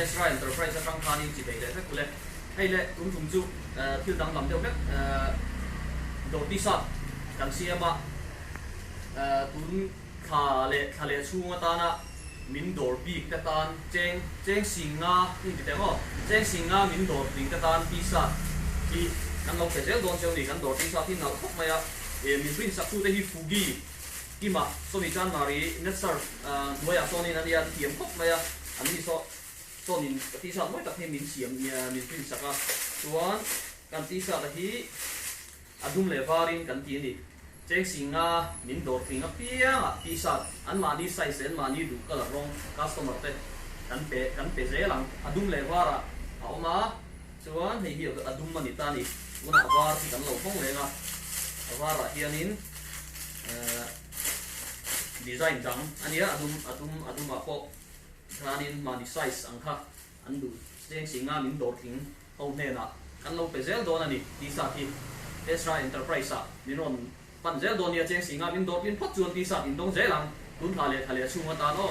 Ezra Enterprise atang khani chi dei le kule ai le tum thum chu thil dang lam deuh mek do ti sa kan siama tun kha le chunga ta na min dor bi ta tan cheng singa ni ti mo cheng singa min dor bi ta tan pi sa ki kan lo ke zel don cheu ni kan dor ti sa thi nal khop maya min prin sak tu te hi fugi kima so mi chan mari net sar noya so ni na dia tiam khop maya an ni so nin ti sa moi tak he min siam min prin saka chuan kan ti sa hi adum le varin kan ti ni cheng singa min dor thing a pia ti sa an ma ni size en ma ni du kala rong customer te kan pe zelang adum le vara auma chuan hei hi adum mani ta ni una var ti kan lo phong lenga avara hianin design dang ania adum apo ranin mani size angkha andu cheng singa min dor thing ho hena kan lo pe zel don ani ti sa ki Ezra Enterprise minon pan zel don ya cheng singa min dor pin phot chuan ti sa in dong zelang tun thale chunga ta no